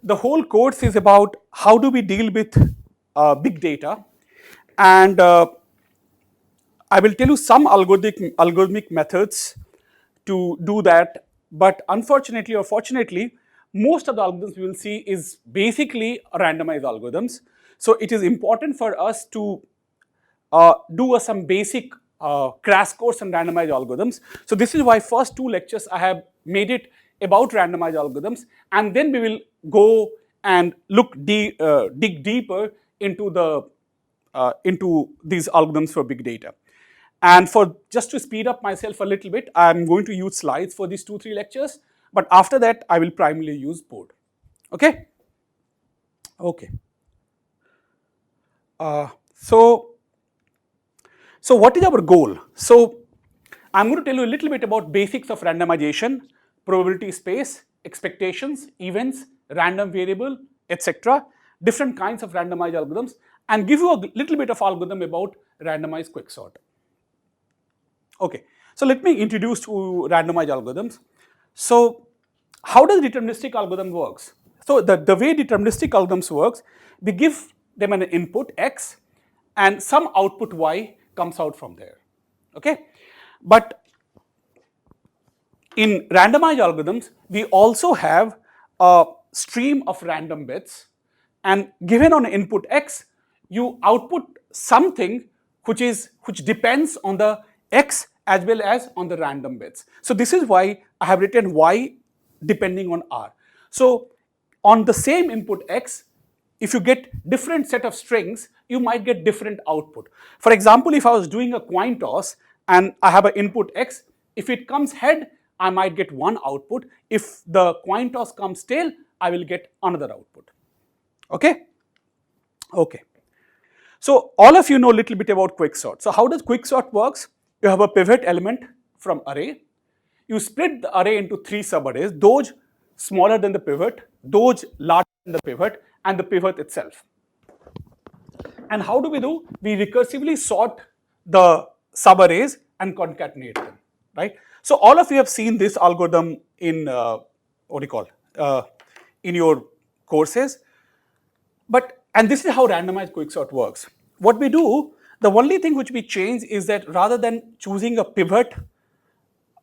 the whole course is about how do we deal with big data, and I will tell you some algorithmic methods to do that. But unfortunately or fortunately, most of the algorithms we will see is basically randomized algorithms. So it is important for us to do some basic crash course on randomized algorithms. So this is why first two lectures I have made it about randomized algorithms, and then we will go and dig deeper into these algorithms for big data. And for just to speed up myself a little bit, I'm going to use slides for these 2-3 lectures. But after that, I will primarily use board. Okay. Okay. So what is our goal? So I'm going to tell you a little bit about basics of randomization, probability space, expectations, events, random variable, etc. Different kinds of randomized algorithms, and give you a little bit of algorithm about randomized quicksort. Okay, so let me introduce to randomized algorithms. So how does deterministic algorithm works? So the way deterministic algorithms works, we give them an input x and some output y comes out from there. Okay, but in randomized algorithms, we also have a stream of random bits, and given on input x, you output something which depends on the x as well as on the random bits. So this is why I have written y depending on r. So on the same input x, if you get different set of strings, you might get different output. For example, if I was doing a coin toss and I have an input x, if it comes head, I might get one output. If the coin toss comes tail, I will get another output. Okay? Okay. So all of you know a little bit about quicksort. So how does quicksort works? You have a pivot element from array. You split the array into 3 subarrays, those smaller than the pivot, those larger than the pivot, and the pivot itself. And how do? We recursively sort the subarrays and concatenate them, right? So all of you have seen this algorithm in in your courses. And this is how randomized quicksort works. What we do, the only thing which we change is that rather than choosing a pivot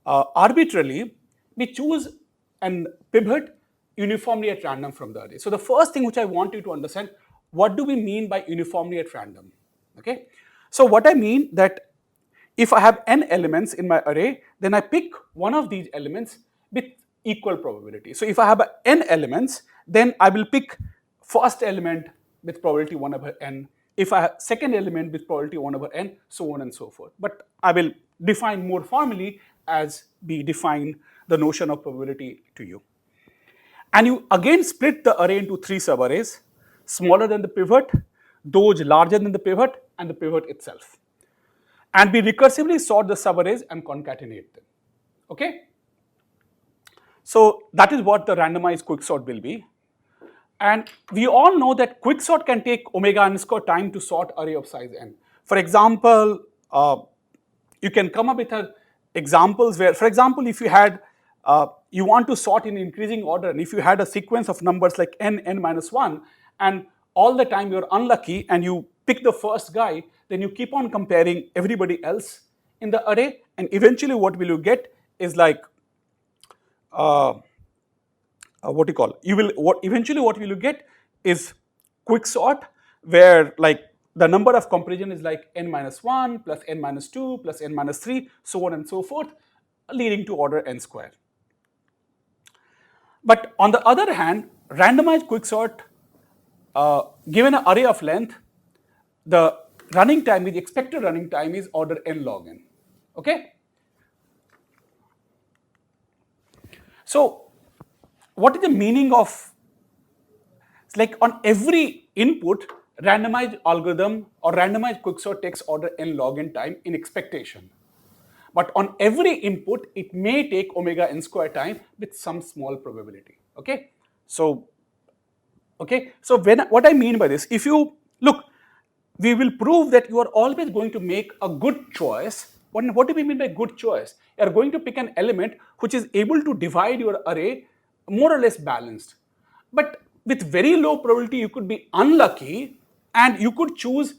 arbitrarily, we choose a pivot uniformly at random from the array. So the first thing which I want you to understand, what do we mean by uniformly at random? Okay. So what I mean that if I have n elements in my array, then I pick one of these elements with equal probability. So if I have n elements, then I will pick first element with probability 1 over n. If I have second element with probability 1 over n, so on and so forth. But I will define more formally as we define the notion of probability to you. And you again split the array into 3 subarrays, smaller than the pivot, those larger than the pivot, and the pivot itself. And we recursively sort the subarrays and concatenate them. Okay? So that is what the randomized quicksort will be. And we all know that quicksort can take omega n square time to sort array of size n. For example, you can come up with examples where, for example, if you had you want to sort in increasing order, and if you had a sequence of numbers like n minus 1, and all the time you're unlucky and you pick the first guy, then you keep on comparing everybody else in the array, and eventually what will you get is like eventually what will you get is quicksort, where like the number of comparison is like n minus 1 plus n minus 2 plus n minus 3, so on and so forth, leading to order n square. But on the other hand, randomized quicksort, given an array of length, the running time, the expected running time is order n log n. Okay? So what is the meaning of, it's like on every input, randomized algorithm or randomized quicksort takes order n log n time in expectation. But on every input, it may take omega n square time with some small probability. Okay? So what I mean by this, if you look, we will prove that you are always going to make a good choice. What do we mean by good choice? You are going to pick an element which is able to divide your array more or less balanced. But with very low probability you could be unlucky and you could choose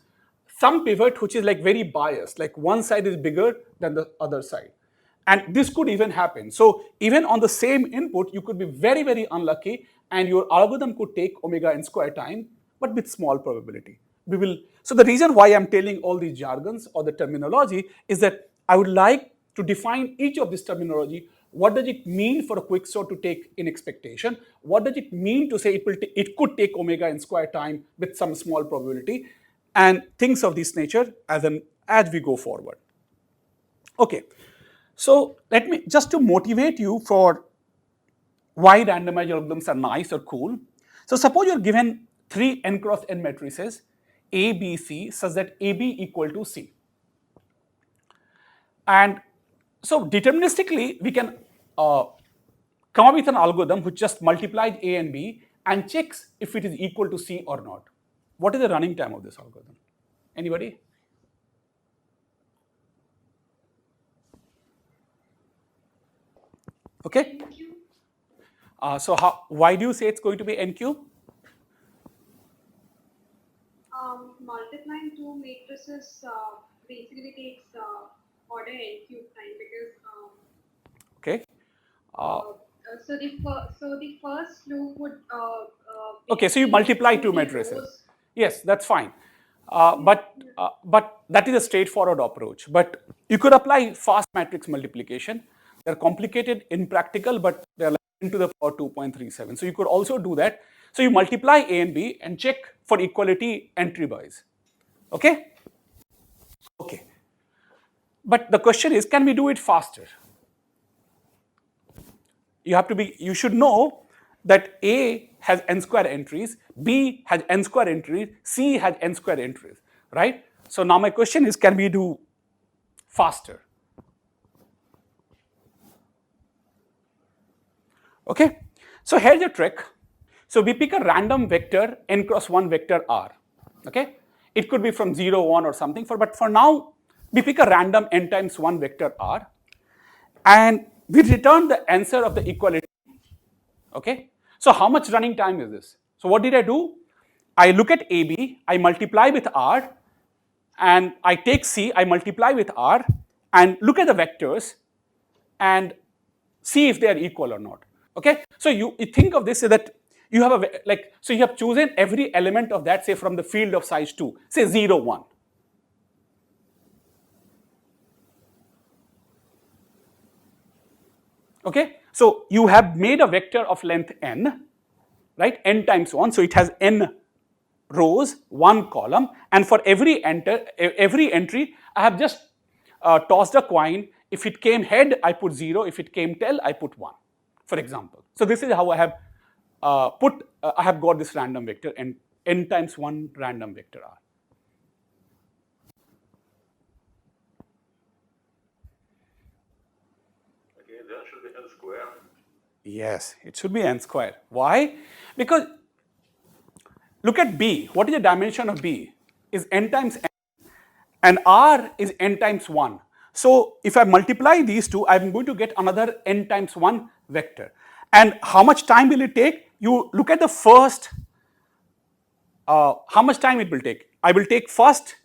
some pivot which is like very biased, like one side is bigger than the other side. And this could even happen. So even on the same input, you could be very, very unlucky and your algorithm could take omega n square time, but with small probability. So the reason why I'm telling all these jargons or the terminology is that I would like to define each of this terminology. What does it mean for a quicksort to take in expectation? What does it mean to say it could take omega n square time with some small probability? And things of this nature as we go forward. Okay, so let me just to motivate you for why randomized algorithms are nice or cool. So suppose you're given three n cross n matrices A, B, C such that AB equal to C. And so deterministically we can come up with an algorithm which just multiplies A and B and checks if it is equal to C or not. What is the running time of this algorithm? Anybody? Okay. So why do you say it's going to be n cube? Multiplying two matrices basically takes order n cube time because Okay. so the first loop would Okay, so you multiply two matrices. Yes, that's fine. But that is a straightforward approach. But you could apply fast matrix multiplication. They're complicated, impractical, but they're like 10 to the power 2.37. So you could also do that. So you multiply A and B and check for equality entry-wise. Okay? Okay. But the question is, can we do it faster? You should know that A has n square entries, B has n square entries, C has n square entries, right? So now my question is, can we do faster? Okay, so here's the trick. So we pick a random vector n cross 1 vector R, okay? It could be from 0, 1 or something, but for now, we pick a random n times 1 vector R and we return the answer of the equality. Okay, so how much running time is this? So what did I do? I look at AB, I multiply with R, and I take C, I multiply with R, and look at the vectors and see if they are equal or not. Okay, so you think of this as that you have so you have chosen every element of that, say from the field of size 2, say 0, 1. Okay, so you have made a vector of length n, right? N times 1, so it has n rows, 1 column, and for every entry, I have just tossed a coin. If it came head, I put 0. If it came tail, I put 1, for example. So this is how I have I have got this random vector n times 1 random vector R. Okay, that should be n square. Yes, it should be n square. Why? Because look at B. What is the dimension of B? Is n times n, and R is n times 1. So if I multiply these two, I'm going to get another n times 1 vector. And how much time will it take? You look at the first, how much time it will take? I will take first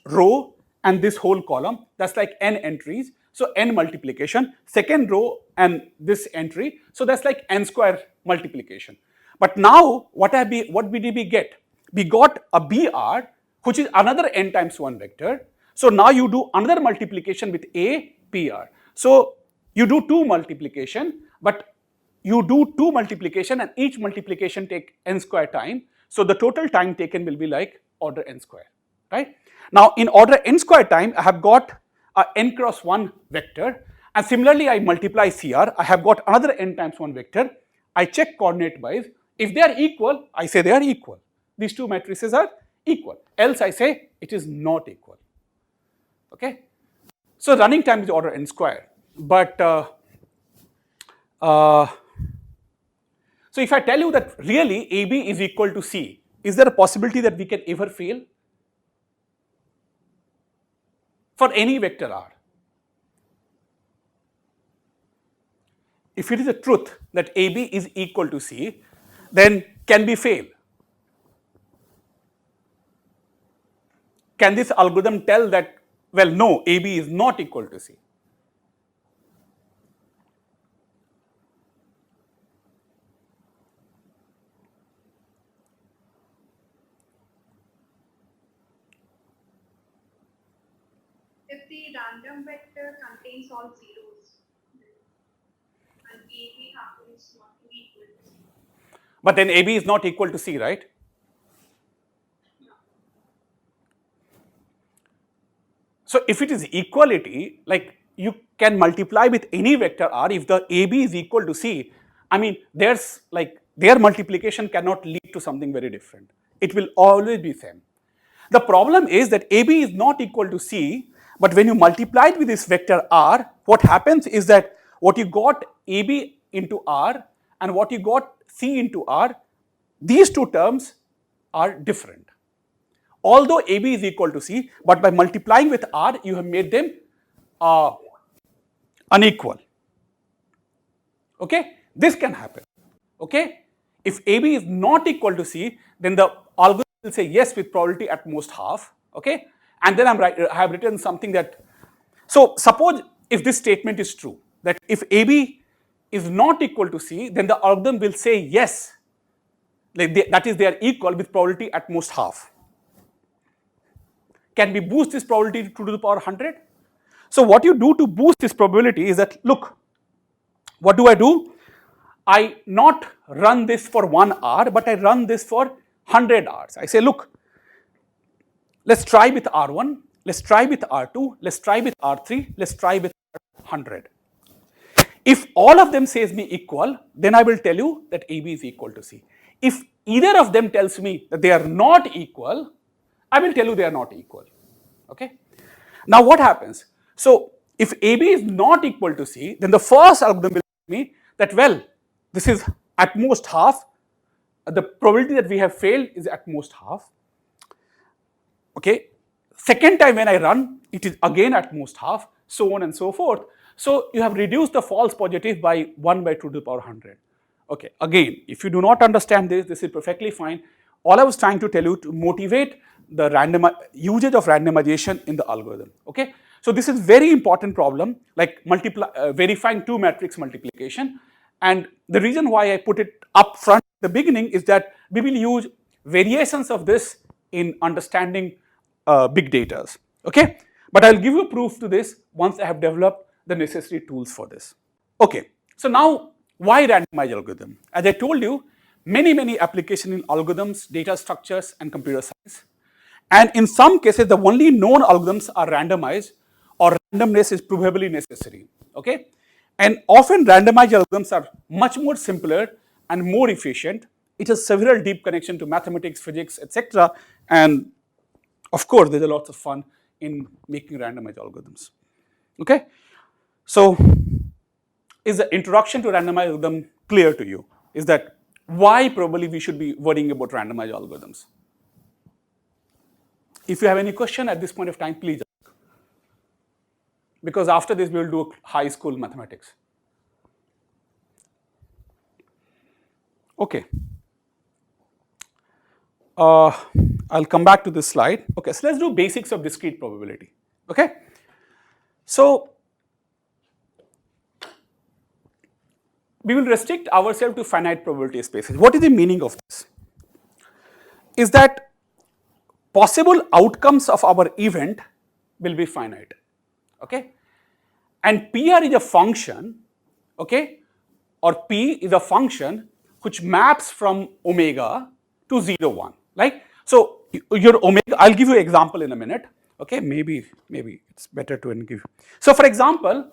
row and this whole column. That's like n entries. So n multiplication. Second row and this entry. So that's like n square multiplication. But now what did we get? We got a BR, which is another n times 1 vector. So now you do another multiplication with A, PR. So you do 2 multiplication, but you do 2 multiplication and each multiplication take n square time. So the total time taken will be like order n square, right? Now in order n square time, I have got a n cross 1 vector, and similarly I multiply CR, I have got another n times 1 vector. I check coordinate wise. If they are equal, I say they are equal. These two matrices are equal. Else I say it is not equal. Okay? So running time is order n square. But so if I tell you that really AB is equal to C, is there a possibility that we can ever fail? For any vector R. If it is a truth that AB is equal to C, then can we fail? Can this algorithm tell that, well, no, AB is not equal to C? If the random vector contains all zeros, and AB happens not to be equal to C. But then AB is not equal to C, right? No. So if it is equality, like you can multiply with any vector R if the AB is equal to C. I mean, there's like their multiplication cannot lead to something very different. It will always be same. The problem is that AB is not equal to C, but when you multiply it with this vector R, what happens is that what you got AB into R and what you got C into R, these two terms are different. Although AB is equal to C, but by multiplying with R, you have made them unequal. Okay, this can happen. Okay, if AB is not equal to C, then the algorithm will say yes with probability at most half. Okay, and then I have written something that. So suppose if this statement is true, that if AB is not equal to C, then the algorithm will say yes, like that is they are equal with probability at most half. Can we boost this probability to 2 to the power 100? So what you do to boost this probability is that, look, what do? I not run this for 1 hour, but I run this for 100 hours. I say, look, let's try with R1, let's try with R2, let's try with R3, let's try with R100. If all of them says me equal, then I will tell you that AB is equal to C. If either of them tells me that they are not equal, I will tell you they are not equal. Okay. Now what happens? So if AB is not equal to C, then the first algorithm will tell me that, well, this is at most half. The probability that we have failed is at most half. Okay. Second time when I run, it is again at most half, so on and so forth. So you have reduced the false positive by 1 by 2 to the power 100. Okay. Again, if you do not understand this is perfectly fine. All I was trying to tell you to motivate the usage of randomization in the algorithm. Okay. So this is very important problem, like verifying two matrix multiplication. And the reason why I put it up front at the beginning is that we will use variations of this in understanding big data. Okay. But I'll give you proof to this once I have developed the necessary tools for this. Okay. So now, why randomized algorithm? As I told you, many applications in algorithms, data structures, and computer science. And in some cases, the only known algorithms are randomized, or randomness is provably necessary. Okay, and often randomized algorithms are much more simpler and more efficient. It has several deep connection to mathematics, physics, etc. And of course, there's a lot of fun in making randomized algorithms. Okay, so is the introduction to randomized algorithm clear to you? Is that why probably we should be worrying about randomized algorithms? If you have any question at this point of time, please ask. Because after this, we will do high school mathematics. Okay. I'll come back to this slide. Okay, so let's do basics of discrete probability. Okay. So we will restrict ourselves to finite probability spaces. What is the meaning of this? Is that possible outcomes of our event will be finite. Okay, and PR is a function. Okay, or P is a function which maps from omega to 0, 1. Like, so your omega, I'll give you an example in a minute. Okay, maybe it's better to give. So for example,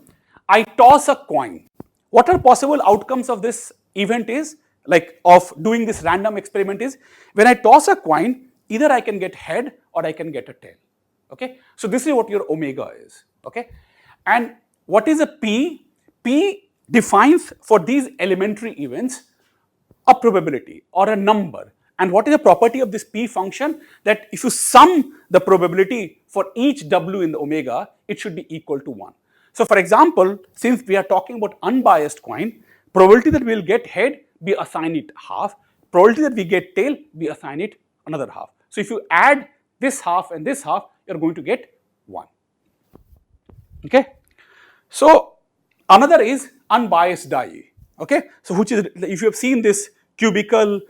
I toss a coin. What are possible outcomes of this event is, like of doing this random experiment is, when I toss a coin, either I can get head or I can get a tail. Okay, so this is what your omega is. Okay, and what is a P? P defines for these elementary events a probability or a number. And what is the property of this P function? That if you sum the probability for each W in the omega, it should be equal to 1. So for example, since we are talking about unbiased coin, probability that we will get head, we assign it half. probability that we get tail, we assign it another half. So if you add this half and this half, you're going to get 1. Okay. So another is unbiased die. Okay. So which is, if you have seen this cubical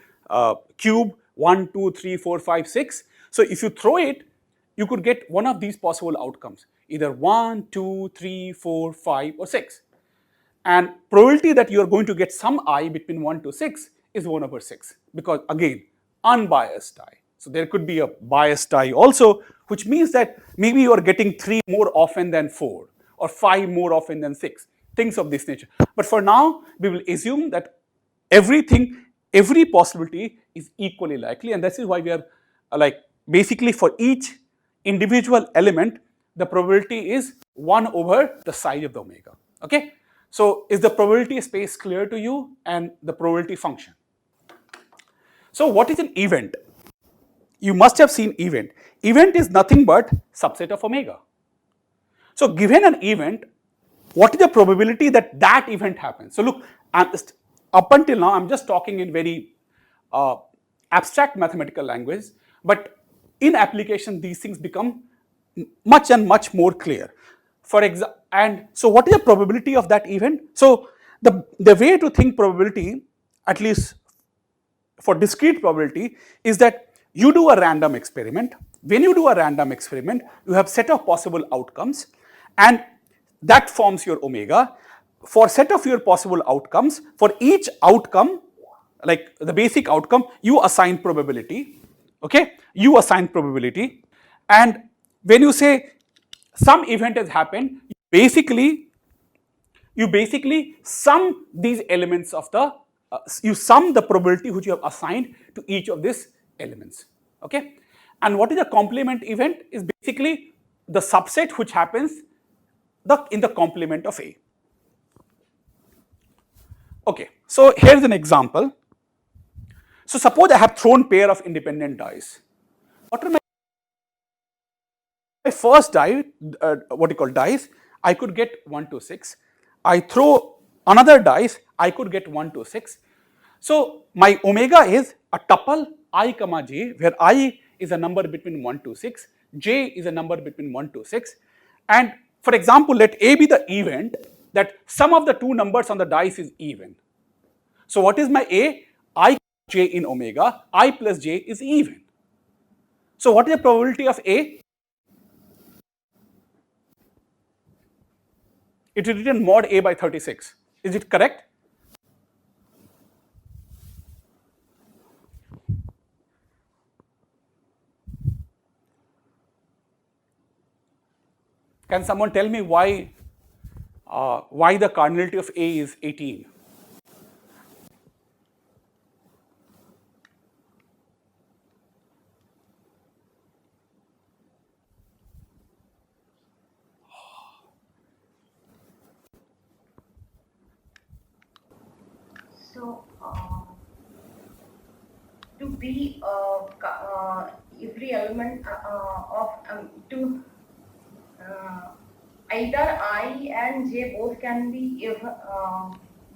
cube 1, 2, 3, 4, 5, 6. So if you throw it, you could get one of these possible outcomes, either 1, 2, 3, 4, 5 or 6. And probability that you are going to get some I between 1 to 6 is 1 over 6, because again, unbiased die. So there could be a biased die also, which means that maybe you are getting 3 more often than 4 or 5 more often than 6, things of this nature. But for now, we will assume that everything, every possibility is equally likely, and this is why we are like basically for each individual element, the probability is 1 over the size of the omega. Okay. So is the probability space clear to you and the probability function? So what is an event? You must have seen event. Event is nothing but subset of omega. So given an event, what is the probability that that event happens? So look, up until now, I'm just talking in very abstract mathematical language, but in application, these things become much and much more clear. For example, and so what is the probability of that event? So the way to think probability, at least for discrete probability, is that you do a random experiment. When you do a random experiment, you have set of possible outcomes, and that forms your omega. For set of your possible outcomes, for each outcome, like the basic outcome, you assign probability. Okay, you assign probability, and when you say some event has happened, you basically sum these elements of the you sum the probability which you have assigned to each of these elements. Okay, and what is a complement event is basically the subset which happens in the complement of A. Okay, so here's an example. So suppose I have thrown pair of independent dice. What are my first die, what you call dice, I could get 1 to 6. I throw another dice, I could get 1 to 6. So my omega is a tuple I comma j, where I is a number between 1 to 6, j is a number between 1 to 6. And for example, let A be the event that sum of the two numbers on the dice is even. So what is my A? I j in omega, I plus j is even. So what is the probability of A? It is written mod A by 36. Is it correct? Can someone tell me why the cardinality of A is 18? So, to be every element of to either I and J both can be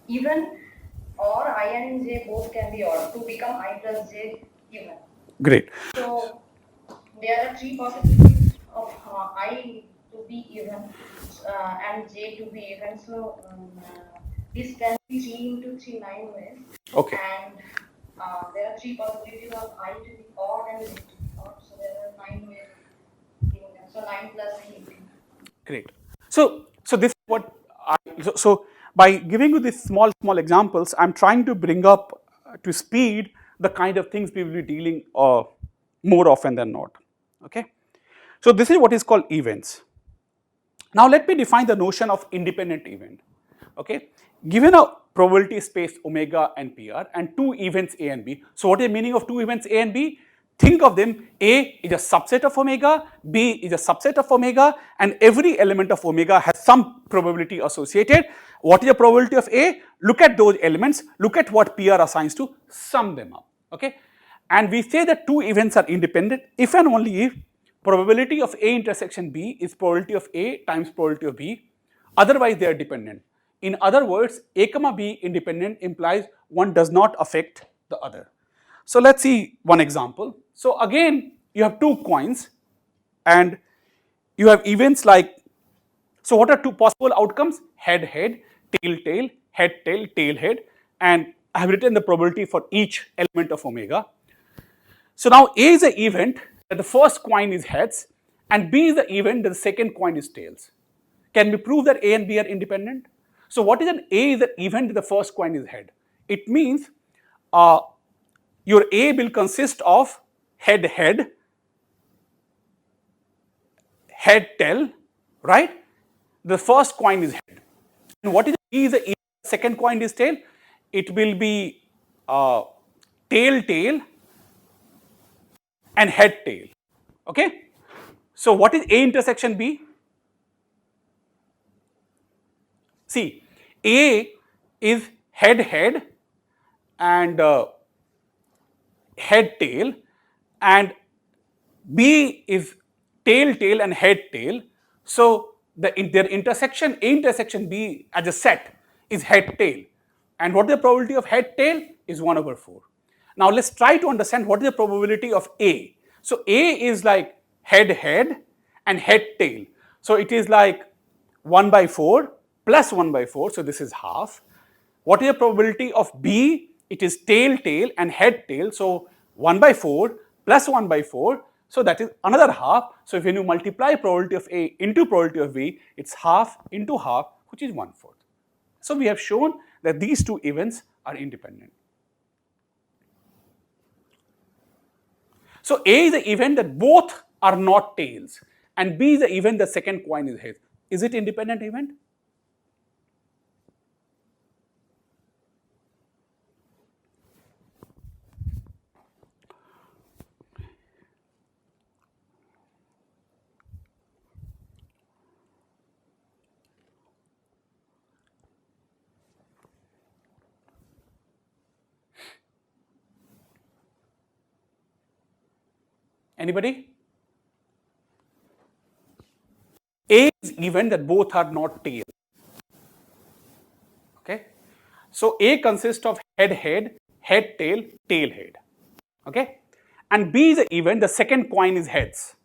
even, or I and J both can be odd to become I plus J even. Great. So there are 3 possibilities of I to be even and J to be even. So this can be 3 into 3 9 ways. Okay. And there are 3 possibilities of I to be odd and J to be odd. So there are 9 ways of doing that. So 9 plus 18. Great. So this is what so by giving you these small examples, I'm trying to bring up to speed the kind of things we will be dealing more often than not. Okay. So this is what is called events. Now let me define the notion of independent event. Okay. Given a probability space omega and PR and 2 events A and B. So what is the meaning of 2 events A and B? Think of them, A is a subset of omega, B is a subset of omega, and every element of omega has some probability associated. What is the probability of A? Look at those elements, look at what PR assigns to, sum them up. Okay? And we say that 2 events are independent if and only if probability of A intersection B is probability of A times probability of B, otherwise they are dependent. In other words, A comma B independent implies one does not affect the other. So let's see one example. So again, you have two coins and you have events like, so what are two possible outcomes? Head, head, tail, tail, head, tail, tail, head, and I have written the probability for each element of omega. So now A is the event that the first coin is heads and B is the event that the second coin is tails. Can we prove that A and B are independent? So what is an A is the event that the first coin is head? It means your A will consist of head, head, head, tail, right? The first coin is head. And what is B is the second coin is tail? It will be tail, tail, and head, tail. Okay? So what is A intersection B? See, A is head, head, and head, tail, and B is tail, tail, and head, tail. So their intersection, A intersection B as a set is head, tail. And what is the probability of head, tail? Is 1 over 4. Now let's try to understand what is the probability of A. So A is like head, head, and head, tail. So it is like 1 by 4 plus 1 by 4, so this is half. What is the probability of B? It is tail, tail, and head, tail. So 1 by 4 plus 1 by 4, so that is another half. So if when you multiply probability of A into probability of B, it's half into half, which is 1/4. So we have shown that these two events are independent. So A is the event that both are not tails, and B is the event the second coin is heads. Is it independent event? Anybody? A is event that both are not tails. Okay. So A consists of head, head, head, tail, tail, head. Okay. And B is the event the second coin is heads.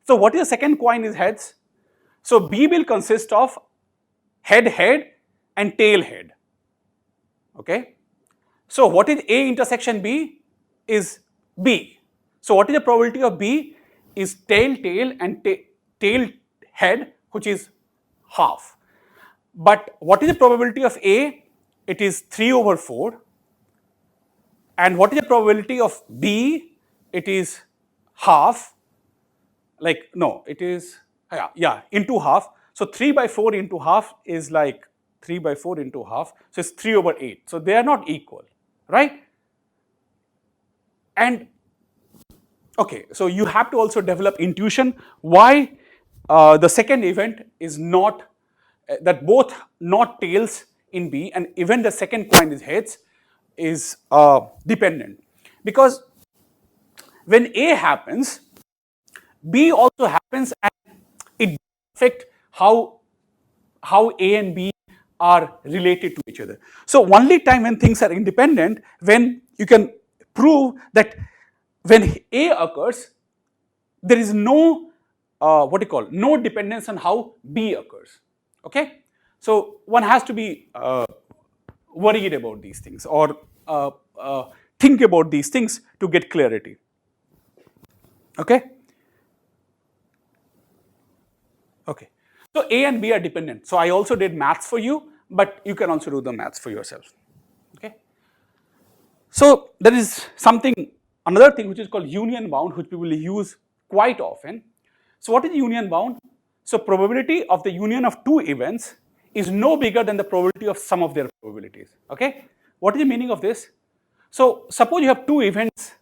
So what is the second coin is heads? So B will consist of head, head, and tail, head. Okay. So what is A intersection B? Is B. So what is the probability of B? Is tail, tail, and tail, head, which is half. But what is the probability of A? It is 3 over 4. And what is the probability of B? It is half. Like, no, it is, yeah, into half. So 3 by 4 into half is like 3 by 4 into half. So it's 3 over 8. So they are not equal, right? And okay, so you have to also develop intuition why the second event is not, that both not tails in B and even the second coin is heads is dependent. Because when A happens, B also happens and it affects how A and B are related to each other. So only time when things are independent, when you can prove that when A occurs, there is no, no dependence on how B occurs. Okay? So one has to be worried about these things or think about these things to get clarity. Okay? Okay. So A and B are dependent. So I also did maths for you, but you can also do the maths for yourself. Okay? So there is something, another thing which is called union bound, which people use quite often. So what is union bound? So probability of the union of two events is no bigger than the probability of sum of their probabilities. Okay? What is the meaning of this? So suppose you have two events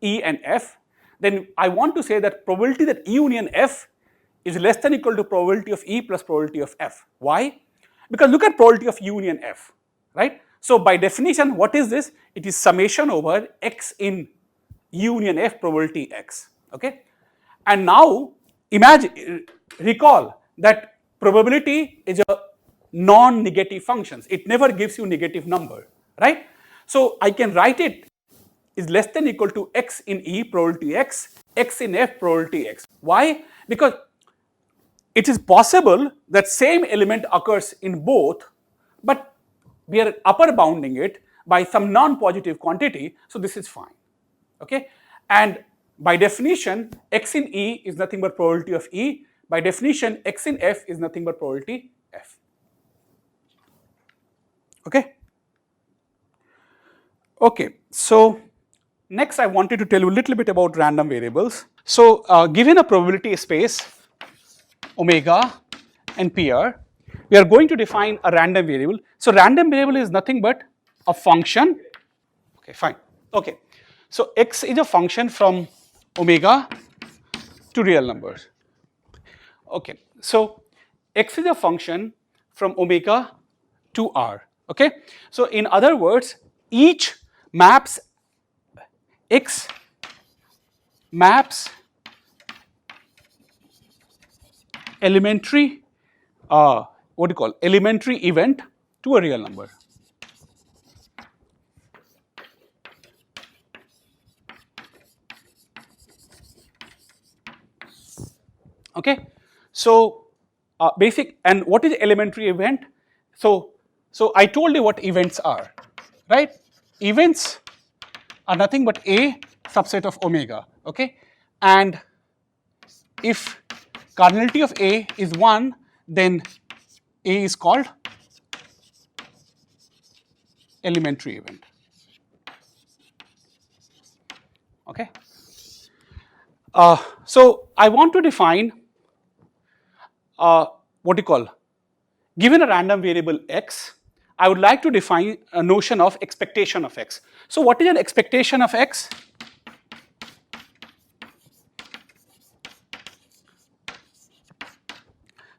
E and F, then I want to say that probability that E union F is less than equal to probability of E plus probability of F. Why? Because look at probability of E union F, right? So by definition, what is this? It is summation over X in E union F probability X, okay? And now imagine, recall that probability is a non-negative function. It never gives you negative number, right? So I can write it is less than equal to x in E probability x in F probability x. Why? Because it is possible that same element occurs in both, but we are upper bounding it by some non-positive quantity, so this is fine. Okay, and by definition, x in E is nothing but probability of E. By definition, x in F is nothing but probability F. Okay. Okay, so next I wanted to tell you a little bit about random variables. So given a probability space omega and PR, we are going to define a random variable. So random variable is nothing but a function. Okay, fine. Okay, so x is a function from omega to real numbers. Okay, so x is a function from omega to R. Okay, so in other words, each maps x maps elementary what do you call elementary event to a real number. Okay, so basic, and what is elementary event? So I told you what events are, right? Events are nothing but a subset of omega. Okay, and if cardinality of a is 1, then a is called elementary event. Okay, so I want to define what you call, given a random variable x, I would like to define a notion of expectation of x. So what is an expectation of x?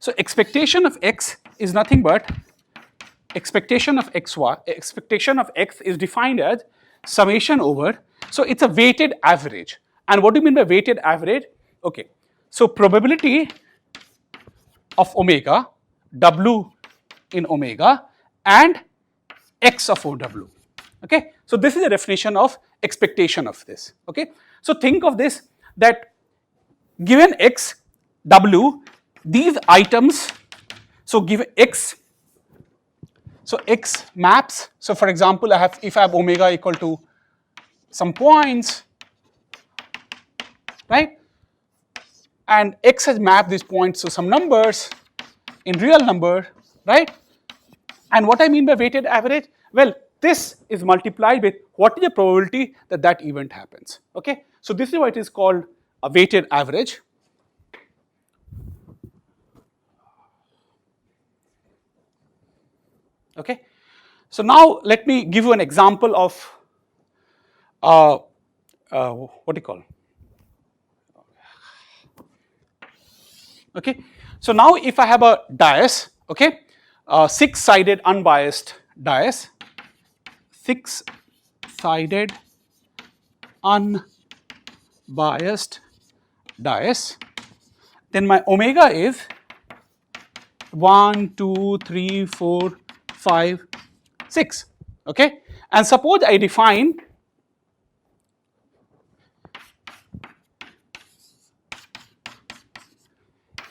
So expectation of x is nothing but expectation of xy. Expectation of x is defined as summation over. So it's a weighted average. And what do you mean by weighted average? Okay, so probability of omega, w in omega, and x of OW. Okay, so this is a definition of expectation of this. Okay, so think of this, that given x, w, these items, so given x, so x maps, so for example, if I have omega equal to some points, right, and x has mapped these points to some numbers in real number, right, and what I mean by weighted average, well, this is multiplied with what is the probability that that event happens. Okay, so this is why it is called a weighted average. Okay, so now let me give you an example of what do you call? Okay, so now if I have a dais, okay, 6-sided unbiased dais, 6-sided unbiased dais, then my omega is 1, 2, 3, 4, 5, 6. Okay, and suppose I define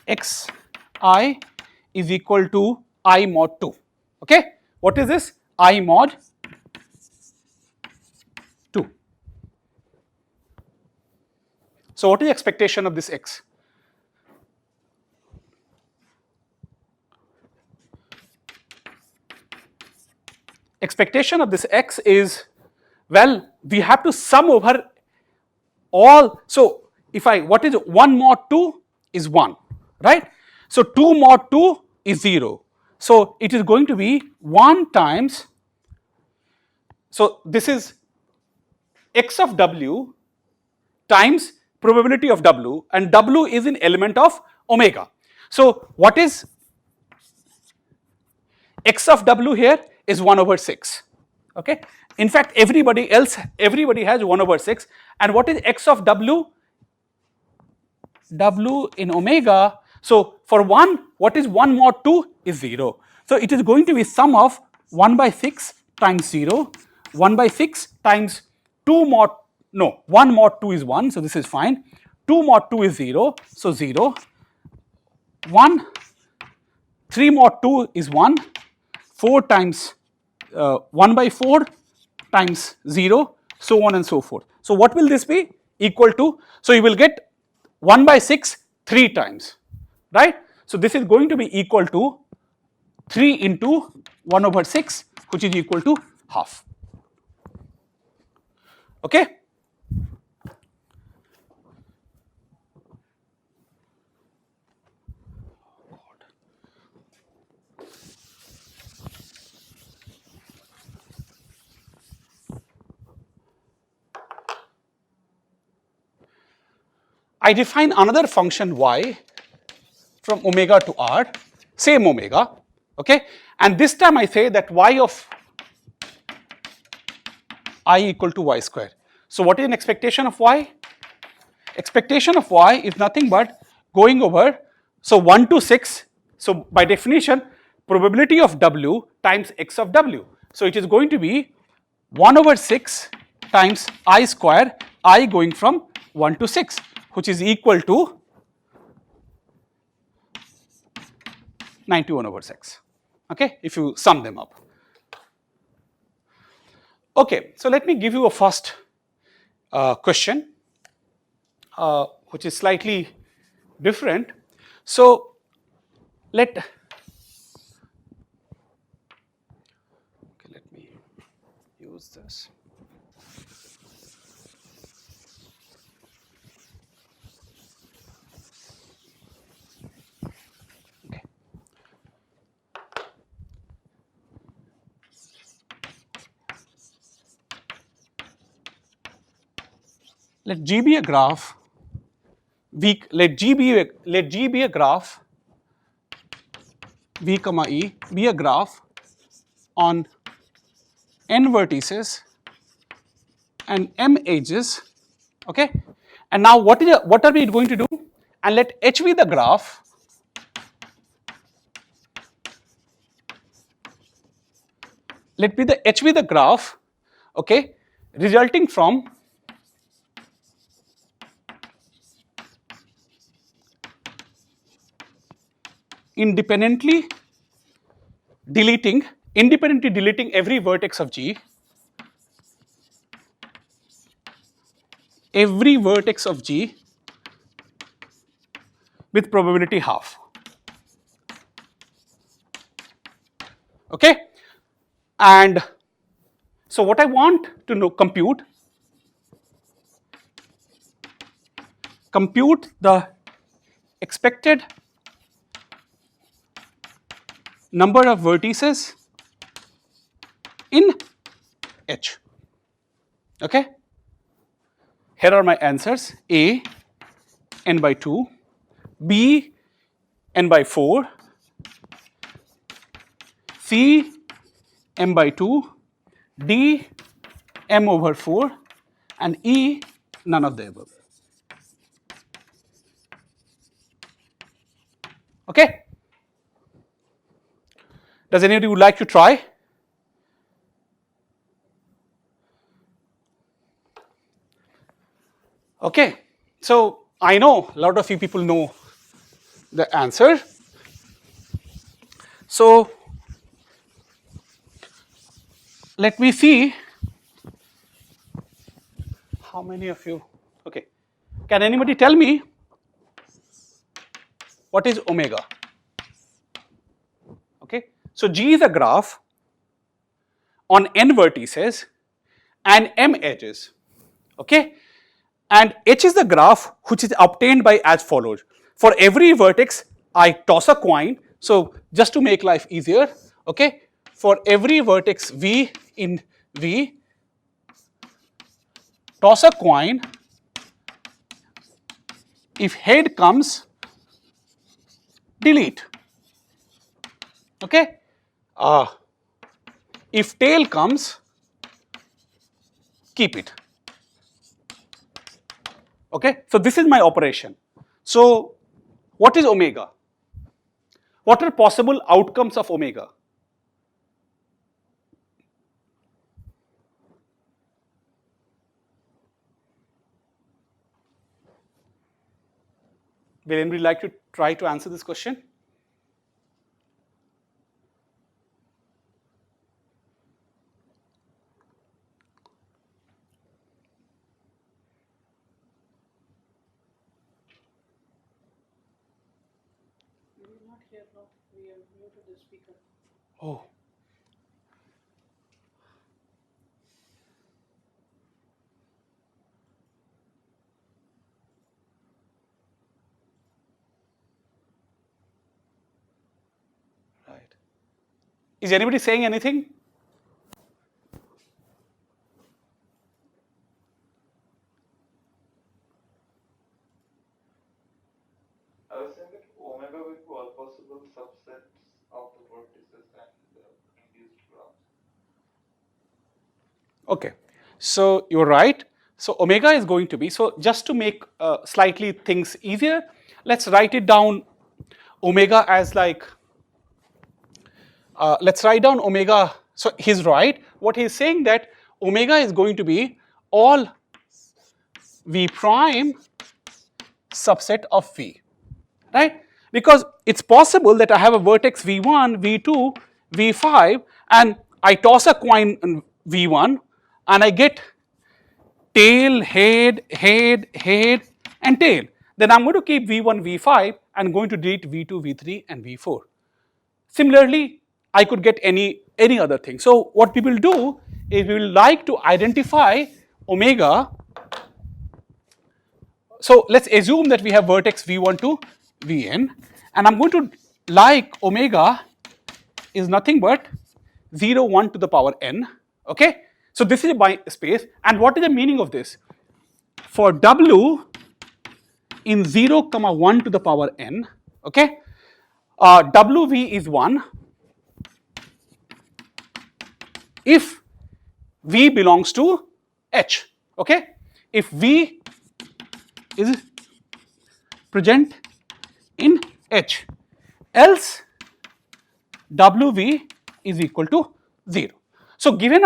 xi is equal to I mod 2. Okay, what is this? I mod 2. So what is the expectation of this x? Expectation of this x is, well, we have to sum over all. So if I, what is 1 mod 2 is 1, right? So 2 mod 2 is 0. So it is going to be 1 times, so this is x of w times probability of w, and w is an element of omega. So what is x of w here is 1 over 6. Okay, in fact everybody has 1 over 6, and what is x of w? W in omega. So for 1, what is 1 mod 2 is 0. So it is going to be sum of 1 by 6 times 0, 1 by 6 times 2 mod, no, 1 mod 2 is 1, so this is fine. 2 mod 2 is 0, so 0. 1, 3 mod 2 is 1, 4 times 1 by 4 times 0, so on and so forth. So what will this be? Equal to, so you will get 1 by 6 3 times, right? So this is going to be equal to 3 into 1 over 6, which is equal to half. Okay? I define another function y from omega to r, same omega, okay? And this time I say that y of I equal to y square. So what is an expectation of y? Expectation of y is nothing but going over, so 1 to 6, so by definition, probability of w times x of w. So it is going to be 1 over 6 times I square, I going from 1 to 6, which is equal to 91 over 6, okay, if you sum them up. Okay, so let me give you a first question, which is slightly different. So let me use this. Okay. Let G be a graph. Let G be a graph. V comma E be a graph on n vertices and m edges. Okay, and now what are we going to do? And let H be the graph. Let be the H be the graph. Okay, resulting from independently deleting every vertex of G, with probability half. Okay, and so what I want to know, compute the expected number of vertices in H. Okay, here are my answers: A n by 2, B n by 4, C m by 2, D m over 4, and E none of the above. Okay, does anybody would like to try? Okay, so I know a lot of you people know the answer. So let me see how many of you. Okay, can anybody tell me what is omega? Okay, so G is a graph on n vertices and m edges. Okay, and H is the graph which is obtained by as follows. For every vertex, I toss a coin. So just to make life easier, okay, for every vertex V in V, toss a coin. If head comes, delete. Okay. If tail comes, keep it. Okay. So this is my operation. So what is omega? What are possible outcomes of omega? Will anybody like to try to answer this question? Oh. Right. Is anybody saying anything? I was saying that omega will be all possible subsets of the vertices and induced graphs. Okay, so you're right. So omega is going to be, so just to make slightly things easier, let's write it down omega as like, let's write down omega. So he's right. What he's saying that omega is going to be all v prime subset of v, right? Because it's possible that I have a vertex v1, v2, v5, and I toss a coin in v1 and I get tail, head, head, head, and tail. Then I'm going to keep v1, v5 and going to delete v2, v3, and v4. Similarly, I could get any other thing. So what we will do is we will like to identify omega. So let's assume that we have vertex v1 to vn, and I'm going to like omega is nothing but 0, 1 to the power n. Okay, so this is my space, and what is the meaning of this? For w in 0, 1 to the power n, okay, wv is 1 if v belongs to h, okay. If v is present in h, else wv is equal to 0. So given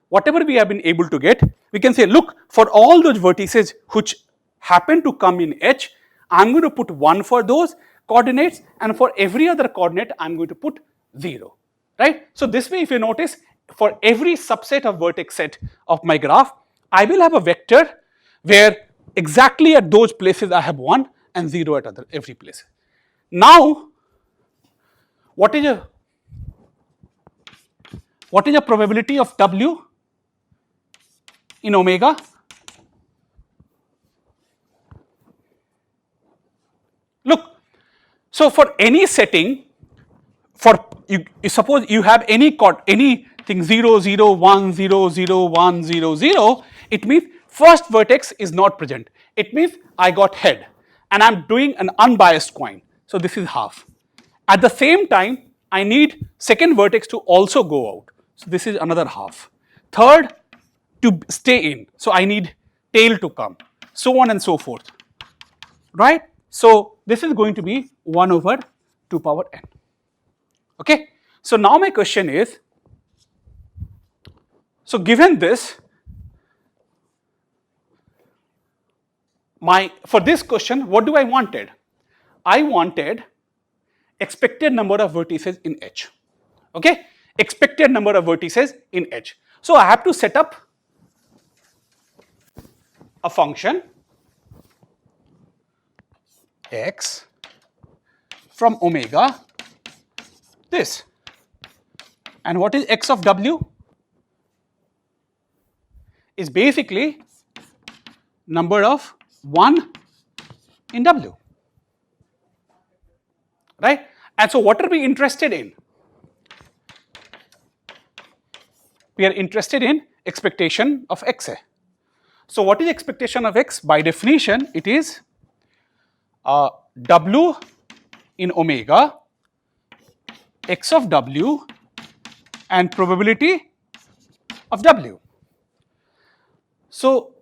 whatever we have been able to get, we can say, look, for all those vertices which happen to come in h, I'm going to put 1 for those coordinates, and for every other coordinate I'm going to put 0, right? So this way, if you notice, for every subset of vertex set of my graph, I will have a vector where exactly at those places I have 1 and 0 at every place. Now, what is a probability of w in omega? Look, so for any setting, for you suppose you have anything 0, 0, 1, 0, 0, 1, 0, 0, it means first vertex is not present. It means I got head and I'm doing an unbiased coin. So this is half. At the same time, I need second vertex to also go out. So this is another half. Third, to stay in. So I need tail to come. So on and so forth. Right? So this is going to be 1 over 2 power n. Okay? So now my question is, so given this, for this question, what do I wanted? I wanted expected number of vertices in H. Okay? Expected number of vertices in H. So I have to set up a function x from omega, this. And what is x of w? Is basically number of 1 in w. Right? And so what are we interested in? We are interested in expectation of xa. So what is expectation of x? By definition, it is w in omega, x of w, and probability of w. So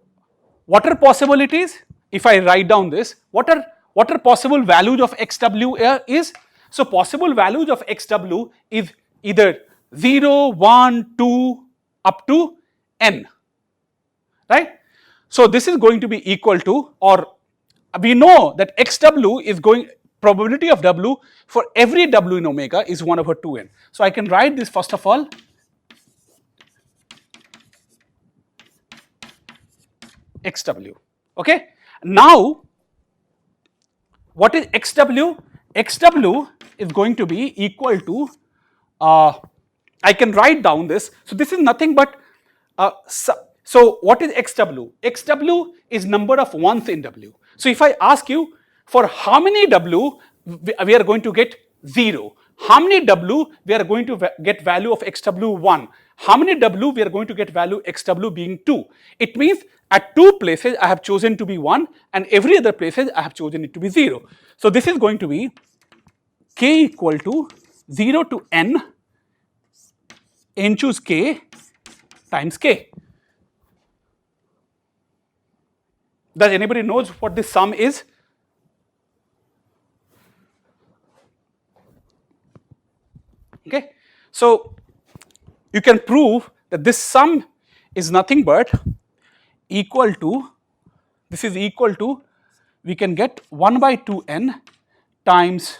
what are possibilities? If I write down this, what are possible values of xw is? So possible values of xw is either 0, 1, 2 up to n, right? So this is going to be equal to, or we know that xw is going, probability of w for every w in omega is 1 over 2n. So I can write this first of all xw. Okay. Now what is xw? Xw is going to be equal to, I can write down this. So this is nothing but, so what is xw? Xw is number of ones in w. So if I ask you for how many w we are going to get 0, how many w we are going to get value of xw 1, how many w we are going to get value xw being 2. It means at 2 places I have chosen to be 1 and every other places I have chosen it to be 0. So this is going to be k equal to 0 to n choose k times k. Does anybody knows what this sum is? Okay. So you can prove that this sum is nothing but equal to, this is equal to, we can get 1 by 2n times,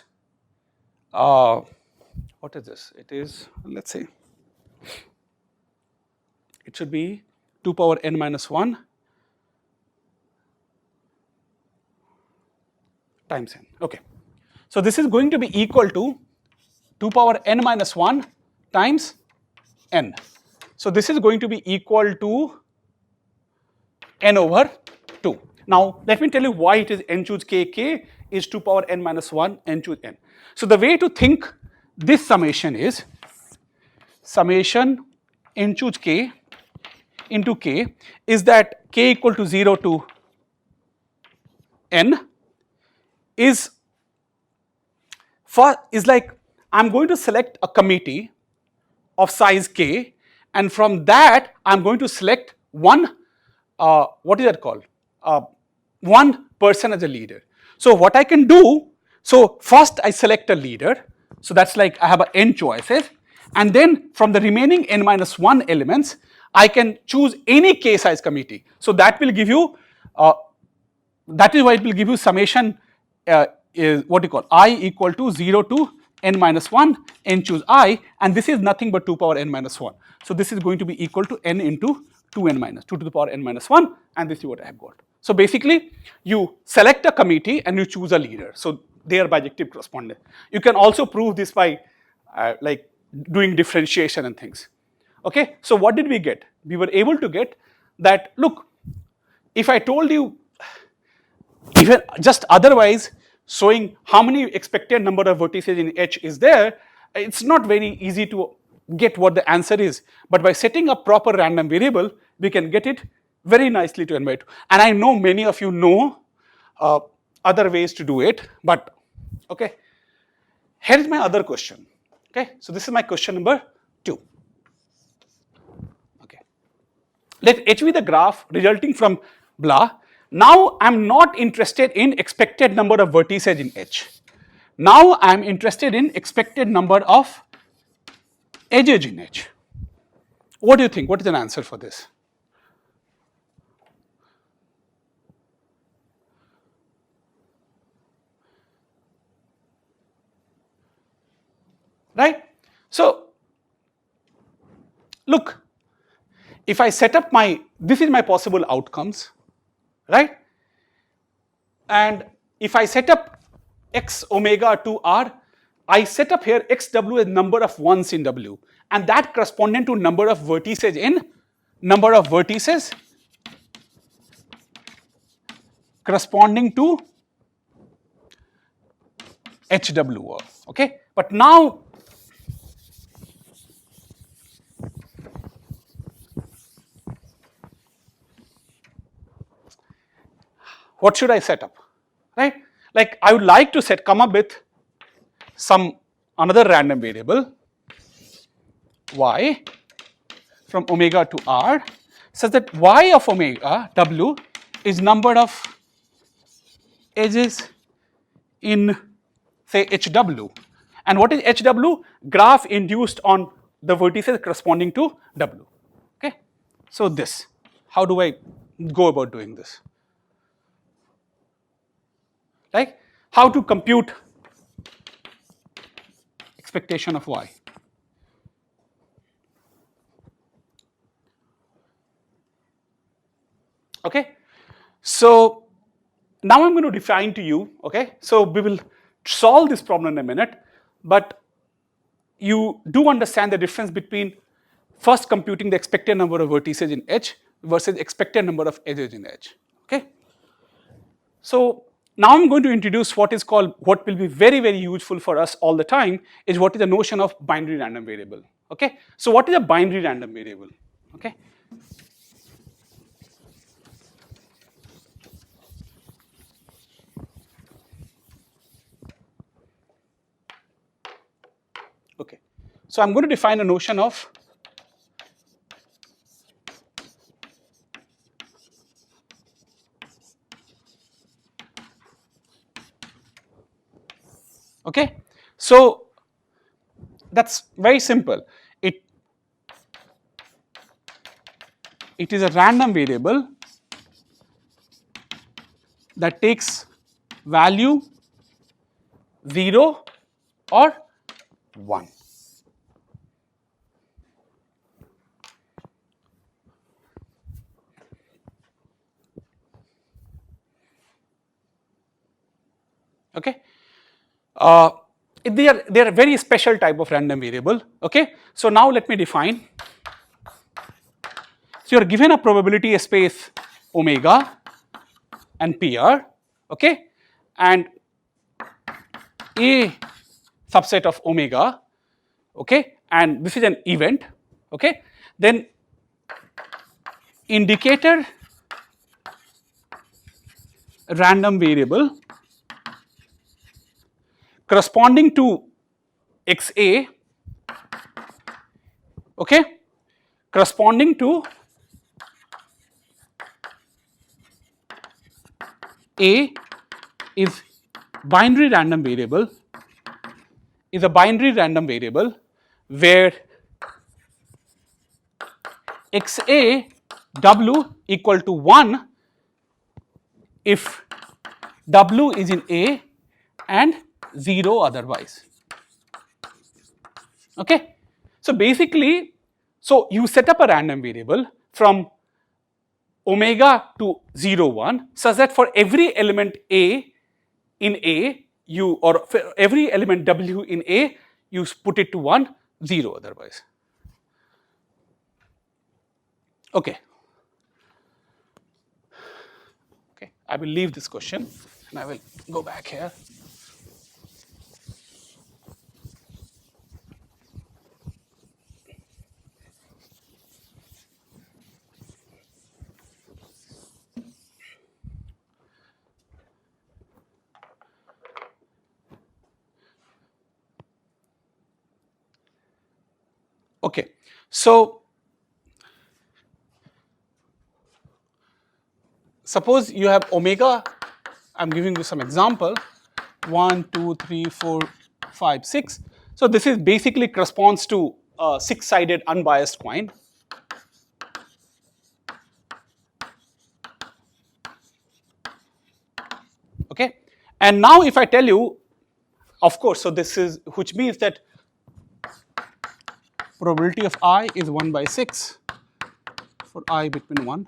what is this? It is, let's say, it should be 2 power n minus 1 times n. Okay. So this is going to be equal to 2 power n minus 1 times n. So this is going to be equal to n over 2. Now let me tell you why it is n choose k. K is 2 power n minus 1, n choose n. So the way to think this summation is summation n choose k into k is that k equal to 0 to n is like I'm going to select a committee of size k, and from that I'm going to select one, what is that called? One person as a leader. So what I can do, so first I select a leader, so that's like I have n choices, and then from the remaining n minus 1 elements I can choose any k size committee. So that will give you, that is why it will give you summation is what you call I equal to 0 to n minus 1, n choose I, and this is nothing but 2 power n minus 1. So this is going to be equal to n into 2n minus 2 to the power n minus 1, and this is what I have got. So basically you select a committee and you choose a leader. So they are bijective correspondence. You can also prove this by like doing differentiation and things. Okay, so what did we get? We were able to get that, look, if I told you even just otherwise showing how many expected number of vertices in H is there, it's not very easy to get what the answer is, but by setting a proper random variable we can get it very nicely to n by 2. And I know many of you know other ways to do it, but okay, here is my other question. Okay, so this is my question number 2. Okay, let H be the graph resulting from blah. Now I am not interested in expected number of vertices in H. Now I am interested in expected number of edges in H. What do you think? What is an answer for this? Right? So look, if I set up my, this is my possible outcomes, right? And if I set up x omega to r, I set up here xw as number of ones in w, and that corresponding to number of vertices in corresponding to hw. Okay, but now what should I set up, right? Like I would like to come up with some another random variable y from omega to r such that y of omega w is number of edges in say hw, and what is hw? Graph induced on the vertices corresponding to w. Okay, so this, how do I go about doing this? like how to compute expectation of y. Okay, so now I'm going to define to you, okay, so we will solve this problem in a minute, but you do understand the difference between first computing the expected number of vertices in H versus expected number of edges in H, okay. So now I'm going to introduce what is called, what will be very, very useful for us all the time, is what is the notion of binary random variable, okay. So what is a binary random variable, okay. Okay, so I'm going to define a notion of okay. So that's very simple. It is a random variable that takes value 0 or 1. Okay. They are a very special type of random variable. Okay. So now let me define. So you are given a probability space omega and PR, okay, and a subset of omega, okay, and this is an event, okay. Then indicator random variable corresponding to XA, okay, corresponding to A is binary random variable, is a binary random variable where XA W equal to 1 if W is in A and 0 otherwise. Okay. So basically, so you set up a random variable from omega to 0 1 such that for every element A in A you, or for every element W in A you put it to 1, 0 otherwise. Okay. Okay, I will leave this question and I will go back here. Okay, so suppose you have omega, I'm giving you some example, 1, 2, 3, 4, 5, 6. So this is basically corresponds to a 6-sided unbiased coin. Okay, and now if I tell you, of course, so this is, which means that probability of I is 1 by 6 for I between 1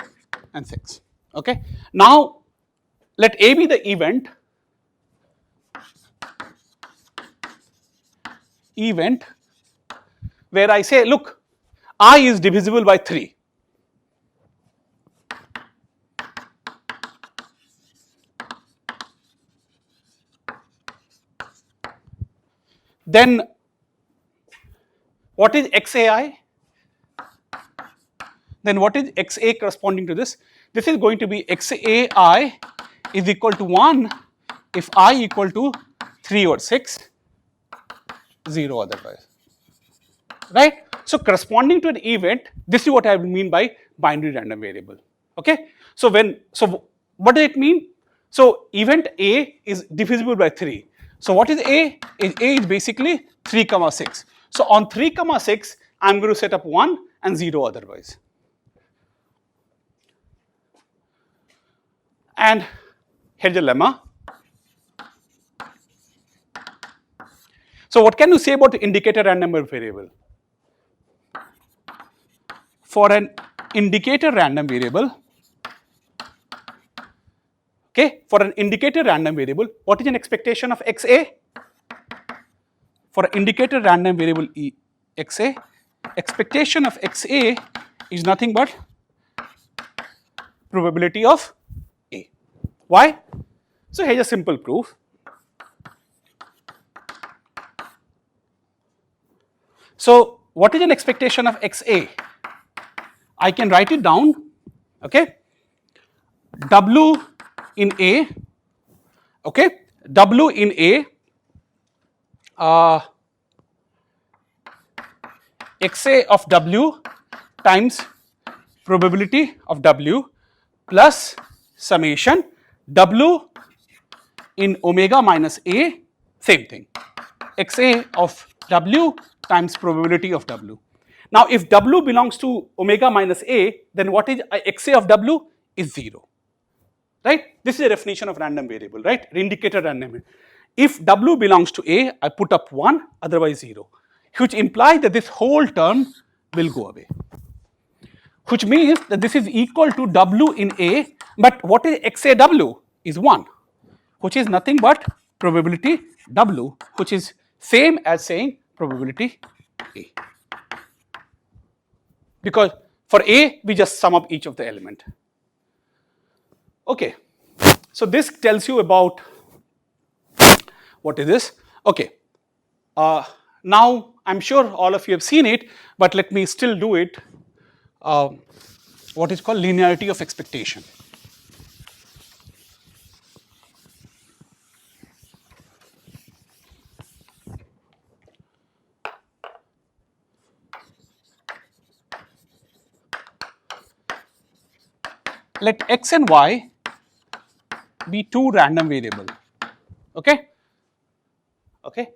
and 6. Okay, now let A be the event where I say, look, I is divisible by 3. Then what is XAI? Then what is XA corresponding to this? This is going to be XAI is equal to 1 if I equal to 3 or 6, 0 otherwise. Right? So corresponding to an event, this is what I mean by binary random variable. Okay? So what does it mean? So event A is divisible by 3. So what is A? A is basically 3 comma 6. So on 3 comma 6, I'm going to set up 1 and 0 otherwise. And here's the lemma. So what can you say about the indicator random variable? For an indicator random variable, okay, for an indicator random variable, what is an expectation of xa? For an indicator random variable xa, expectation of xa is nothing but probability of a. Why? So here's a simple proof. So what is an expectation of xa? I can write it down, okay? W in A, okay? W in A, xa of W times probability of W plus summation W in omega minus A, same thing, xa of W times probability of W. Now if W belongs to omega minus A, then what is xa of W is 0, right? This is a definition of random variable, right? Indicator random variable. If W belongs to A, I put up 1, otherwise 0, which implies that this whole term will go away, which means that this is equal to W in A, but what is XAW is 1, which is nothing but probability W, which is same as saying probability A. Because for A, we just sum up each of the element. Okay, so this tells you about what is this? Okay, now I'm sure all of you have seen it, but let me still do it. What is called linearity of expectation. Let x and y be two random variables. Okay? Okay?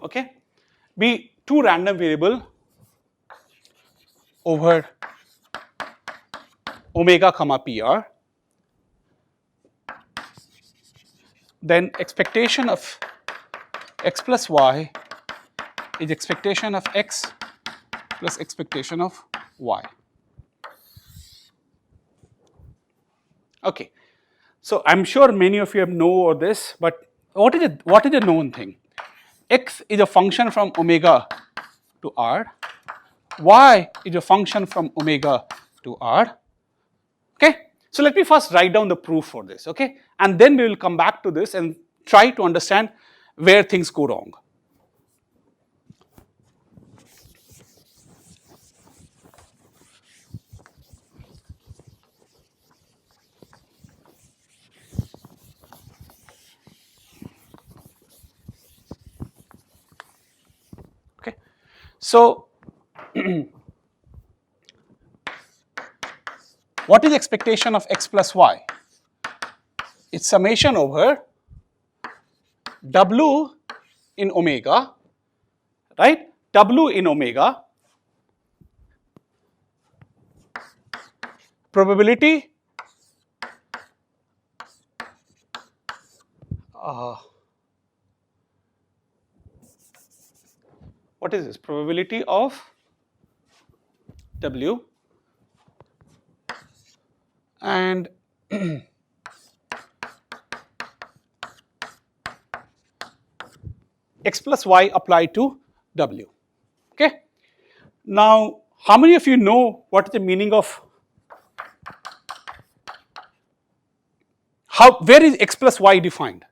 Okay? Be two random variable over omega comma PR, then expectation of x plus y is expectation of x plus expectation of y. Okay, so I'm sure many of you have know this, but what is a known thing? X is a function from omega to r, y is a function from omega to r. Okay, so let me first write down the proof for this, okay, and then we will come back to this and try to understand where things go wrong. Okay, so what is the expectation of x plus y? It's summation over w in omega, right? W in omega, probability what is this? Probability of w and x plus y applied to w. Okay. Now, how many of you know what is the meaning of where is x plus y defined?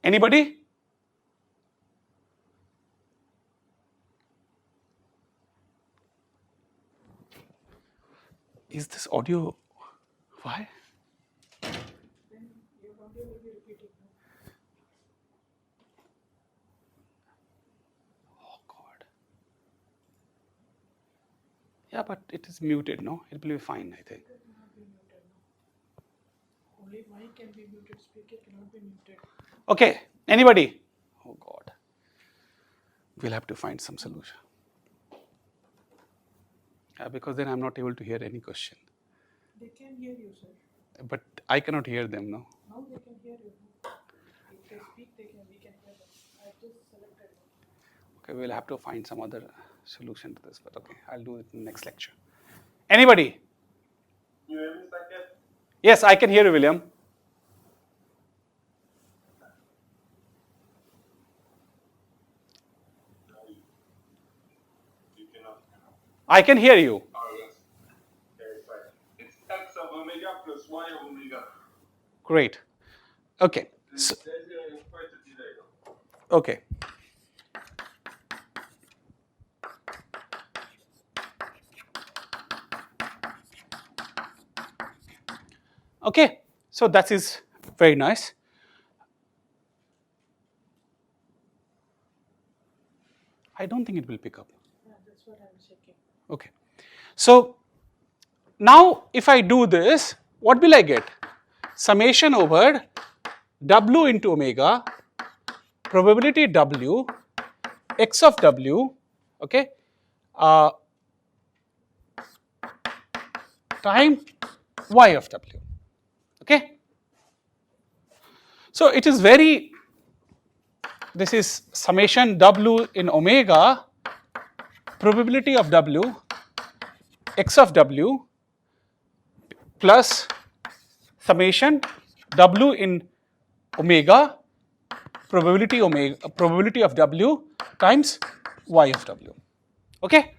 Anybody? Is this audio? Why? Yeah, but it is muted, no? It will be fine, I think. It cannot be muted. No. Only mic can be muted. Speaker cannot be muted. Okay, anybody? Oh God. We'll have to find some solution. Because then I'm not able to hear any question. They can hear you, sir. But I cannot hear them, no? Now they can hear you. If they speak, we can hear them. I just selected them. Okay, we'll have to find some other solution to this, but okay, I'll do it in the next lecture. Anybody? You hear me, Saket? Yes, I can hear you, William. You cannot. I can hear you. Oh, yes. Okay, fine. It's x of omega plus y of omega. Great. Okay. So, There's quite a delay. okay. Okay, so that is very nice. I don't think it will pick up. Yeah, that's what I'm checking. Okay. So now if I do this, what will I get? Summation over W into omega, probability W, x of W, okay, time y of W, okay. So it is very, this is summation W in omega, probability of W, x of W, plus summation W in omega, probability of W times y of W, okay.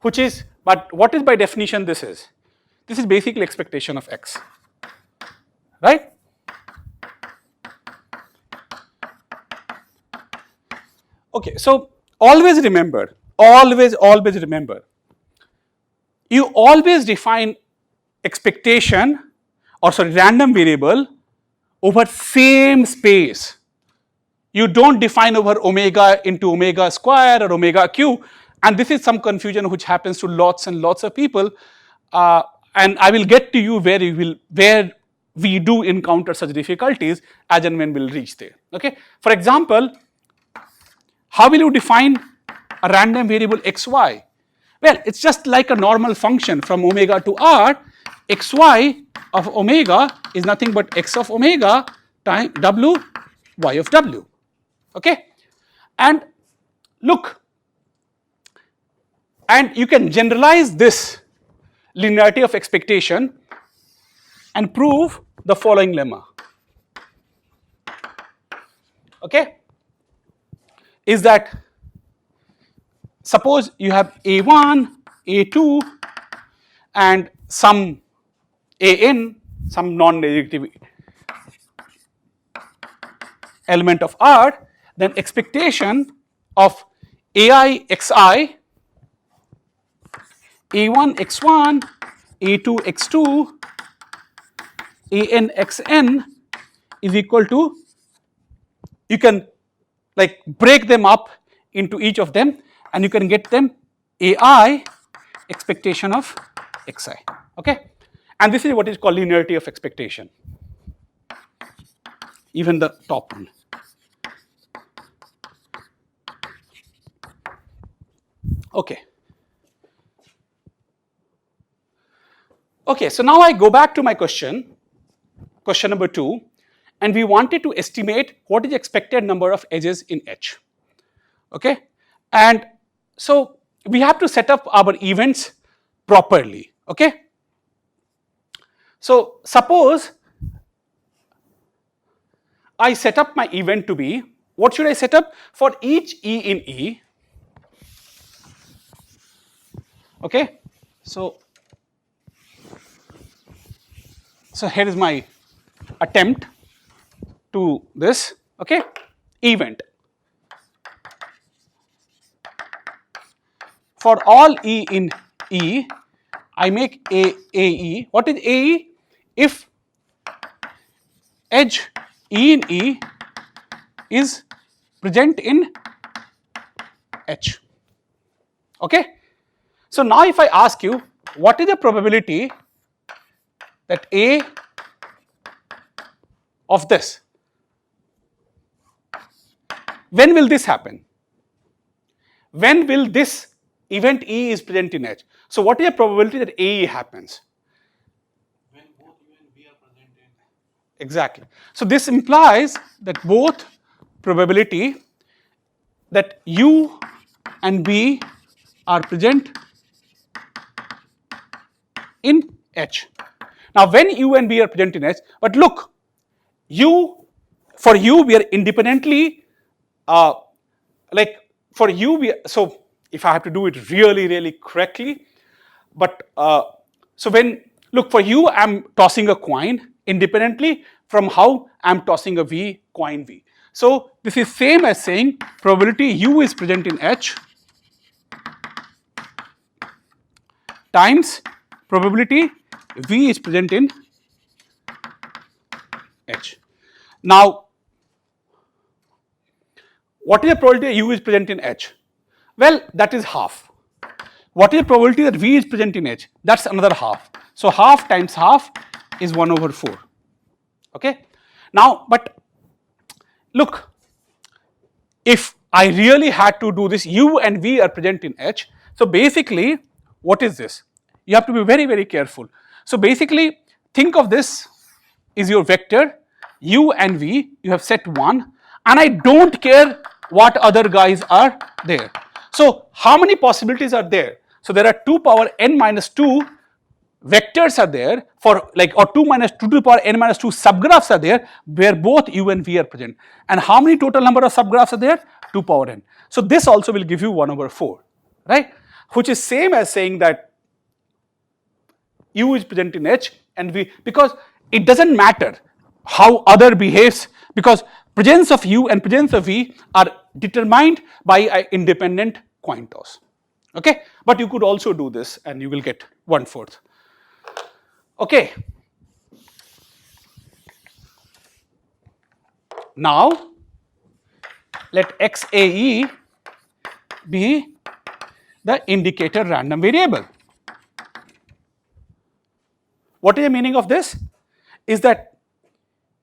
Which is, but what is by definition this is? This is basically expectation of x, right? Okay, so always remember, always remember, you always define expectation or sorry random variable over same space. You don't define over omega into omega square or omega q, and this is some confusion which happens to lots and lots of people, and I will get to you where we do encounter such difficulties as and when we'll reach there. Okay, for example, how will you define a random variable xy? Well, it's just like a normal function from omega to r. Xy of omega is nothing but x of omega times w y of w. Okay, and look, and you can generalize this linearity of expectation and prove the following lemma. Okay, is that suppose you have a1, a2 and some an, some non-negative element of R, then expectation of ai xi, a1 x1, a2 x2, an xn is equal to, you can like break them up into each of them and you can get them ai expectation of xi, okay, and this is what is called linearity of expectation, even the top one. Okay. Okay, so now I go back to my question number 2, and we wanted to estimate what is expected number of edges in H. Okay, and so we have to set up our events properly. Okay, so suppose I set up my event to be, what should I set up for each E in E? Okay, so here is my attempt to this, okay, event. For all E in E, I make AE. What is AE? If edge E in E is present in H. Okay. So now if I ask you, what is the probability that A of this? When will this happen? When will this event E is present in H? So what is the probability that AE happens? When both U and B are present in. Exactly. So this implies that both probability that U and B are present in H. Now when U and B are present in H, but look, for U we are independently, like for U we, so if I have to do it really correctly, but so when, look, for U I'm tossing a coin independently from how I'm tossing a V, coin V. So this is same as saying probability U is present in H times probability V is present in H. Now, what is the probability U is present in H? Well, that is half. What is the probability that V is present in H? That's another half. So half times half is 1/4. Okay. Now, but look, if I really had to do this, U and V are present in H. So basically, what is this? You have to be very careful. So basically, think of this is your vector U and V. You have set 1, and I don't care what other guys are there. So how many possibilities are there? So there are 2 power n minus 2 vectors are there for, like, or 2 minus 2 to the power n minus 2 subgraphs are there where both U and V are present. And how many total number of subgraphs are there? 2 power n. So this also will give you 1/4, right? Which is same as saying that U is present in H and V, because it doesn't matter how other behaves, because presence of U and presence of V are determined by an independent coin toss. Okay, but you could also do this and you will get 1/4. Okay. Now let XAE be the indicator random variable. What is the meaning of this? Is that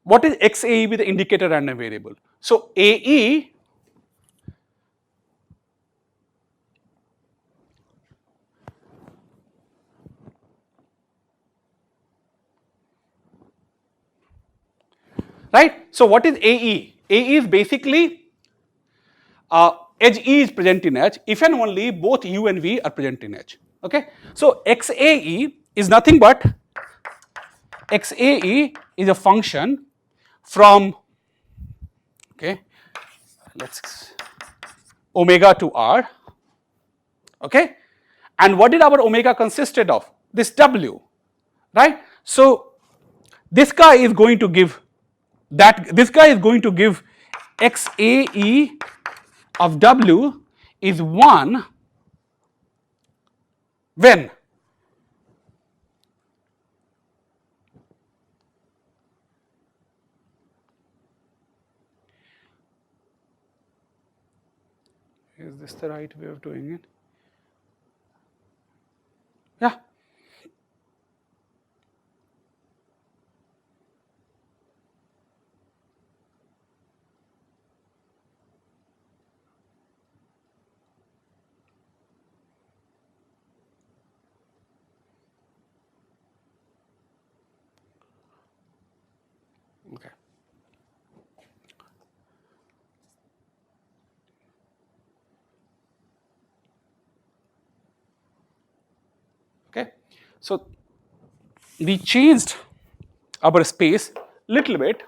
what is XAE be the indicator random variable? So AE right? So what is AE? AE is basically edge E is present in H if and only both U and V are present in H. Okay, so XAE is nothing but XAE is a function from, okay, let's omega to R. Okay, and what did our omega consisted of? This W, right? So this guy is going to give that, this guy is going to give XAE of W is 1 when? Is this the right way of doing it? Yeah. Okay. Okay. So we changed our space little bit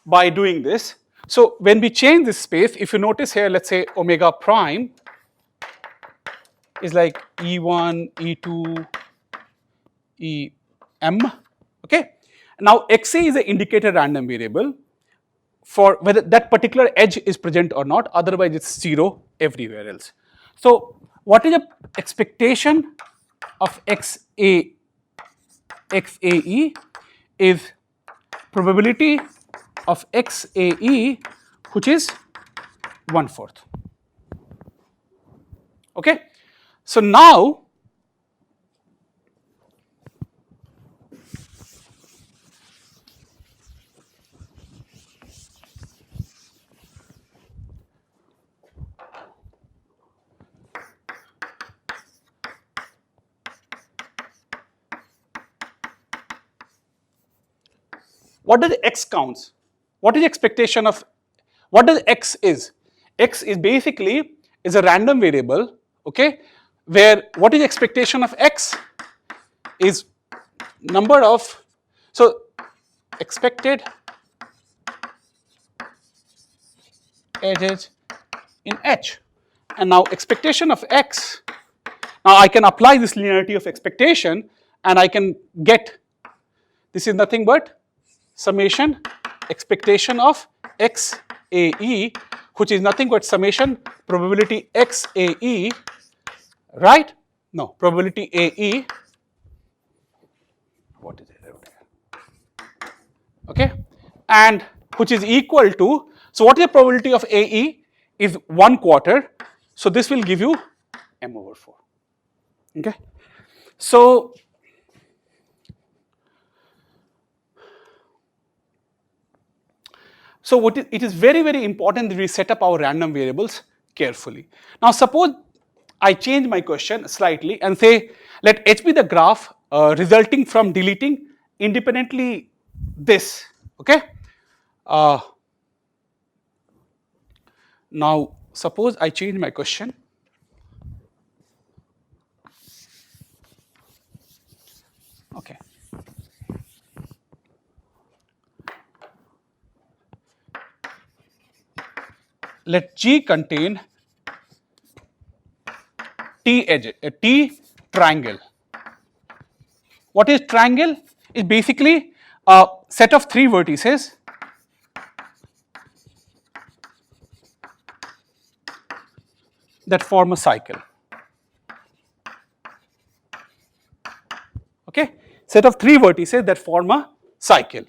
by doing this. So when we change this space, if you notice here, let's say omega prime is like E1, E2, EM. Okay. Now XA is an indicator random variable for whether that particular edge is present or not, otherwise it's 0 everywhere else. So what is the expectation of XAE is probability of XAE, which is 1/4. Okay, so now what does x counts? What is the expectation of, what does x is? X is basically is a random variable, okay, where what is expectation of x is number of, so expected edges in H. And now expectation of x, now I can apply this linearity of expectation and I can get, this is nothing but summation expectation of x AE, which is nothing but summation probability x AE, right? No, probability AE, what is it? Okay, and which is equal to, so what is the probability of AE is 1/4, so this will give you m/4. Okay, so what it is very, very important that we set up our random variables carefully. Now suppose I change my question slightly and say let H be the graph resulting from deleting independently this, okay. Now suppose I change my question, okay. Let G contain T edge, a T triangle. What is triangle? Is basically a set of 3 vertices that form a cycle. Okay, set of 3 vertices that form a cycle.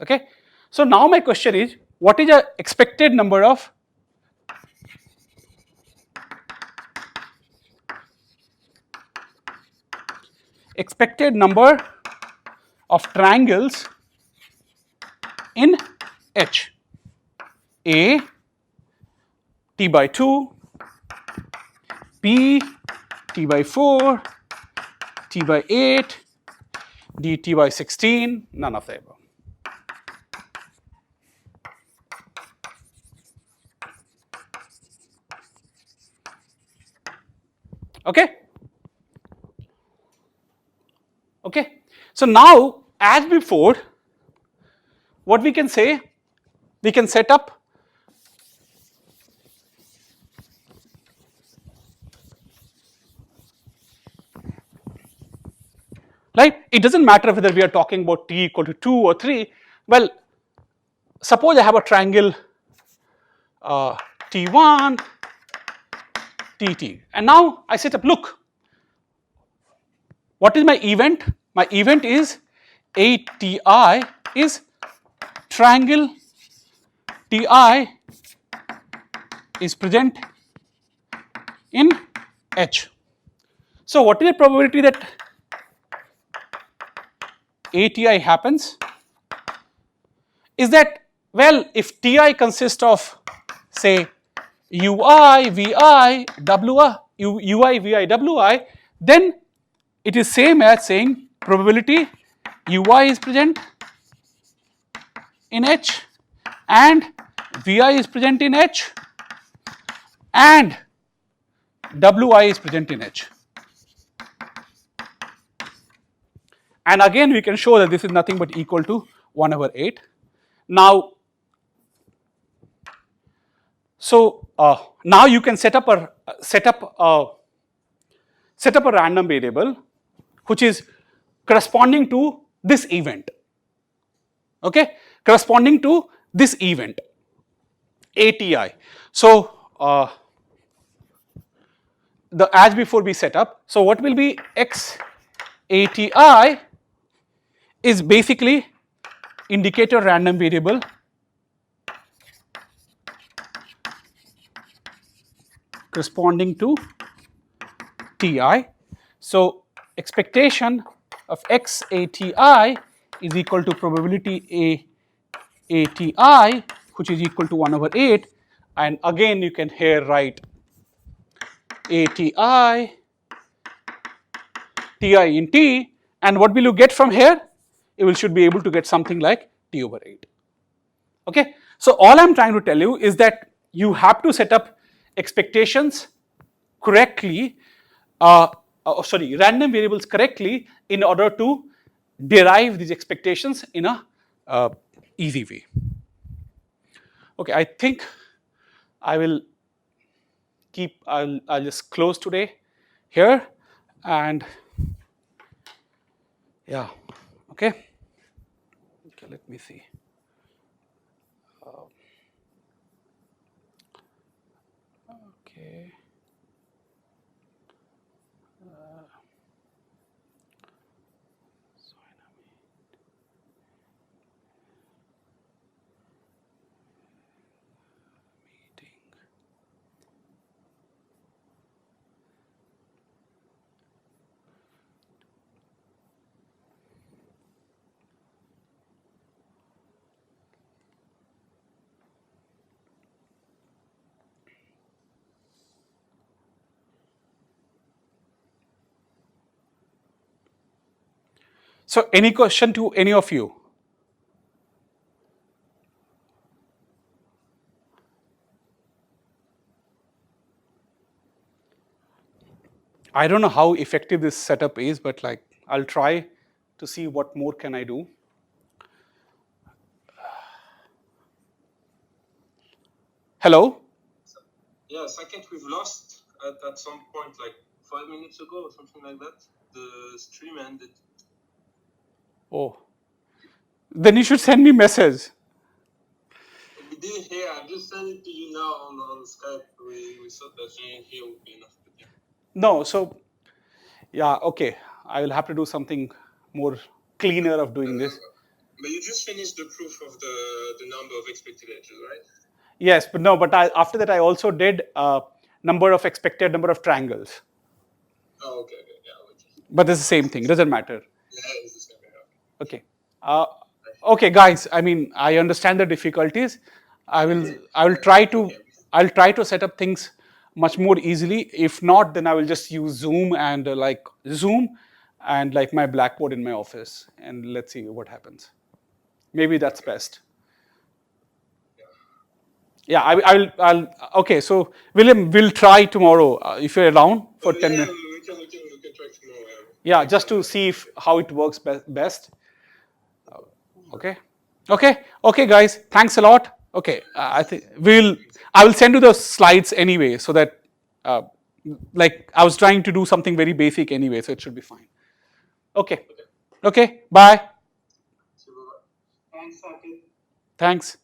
Okay, so now my question is, what is the expected number of triangles in H? A T by 2, B T by 4, T by 8, D T by 16, none of the above. Okay. Okay. So now, as before, what we can say, we can set up right. It doesn't matter whether we are talking about T equal to 2 or 3. Well, suppose I have a triangle T1, TT, and now I set up, look, what is my event? My event is ATI is triangle TI is present in H. So what is the probability that ATI happens? Is that, well, if TI consists of say UI, VI, WI, UI, VI, WI, then it is same as saying probability UI is present in H and VI is present in H and WI is present in H. And again we can show that this is nothing but equal to 1/8. Now, so now you can set up a random variable which is corresponding to this event, okay, corresponding to this event ATI. So the as before we set up, so what will be X ATI is basically indicator random variable corresponding to ti. So expectation of x ati is equal to probability a ati, which is equal to 1 over 8. And again you can here write ati ti in t, and what will you get from here? You will should be able to get something like t over 8. Okay, so all I'm trying to tell you is that you have to set up expectations correctly, random variables correctly in order to derive these expectations in a easy way. Okay, I think I will I'll just close today here, and yeah, okay, let me see. Okay. So any question to any of you? I don't know how effective this setup is, but like I'll try to see what more can I do. Hello? Yeah, second, we've lost at some point, like 5 minutes ago or something like that. The stream ended. Oh. Then you should send me message. We didn't hear. I just sent it to you now on Skype. We thought that saying here would be enough. But yeah. No, so yeah, okay. I will have to do something more cleaner of doing this. But you just finished the proof of the number of expected edges, right? Yes, but no, but after that I also did number of triangles. Oh, okay, yeah. Okay. But it's the same thing, doesn't matter. Yeah, it's the same. Okay. Okay, guys. I mean, I understand the difficulties. I'll try to set up things much more easily. If not, then I will just use Zoom and like my Blackboard in my office, and let's see what happens. Maybe that's best. Yeah, I'll. Okay, so William, we'll try tomorrow if you're around for 10 minutes. We can try tomorrow. Yeah, just to see how it works best. Okay. Okay, guys. Thanks a lot. Okay, I think I will send you the slides anyway, so that like I was trying to do something very basic anyway, so it should be fine. Okay. Bye. Thanks, Sakit. Thanks.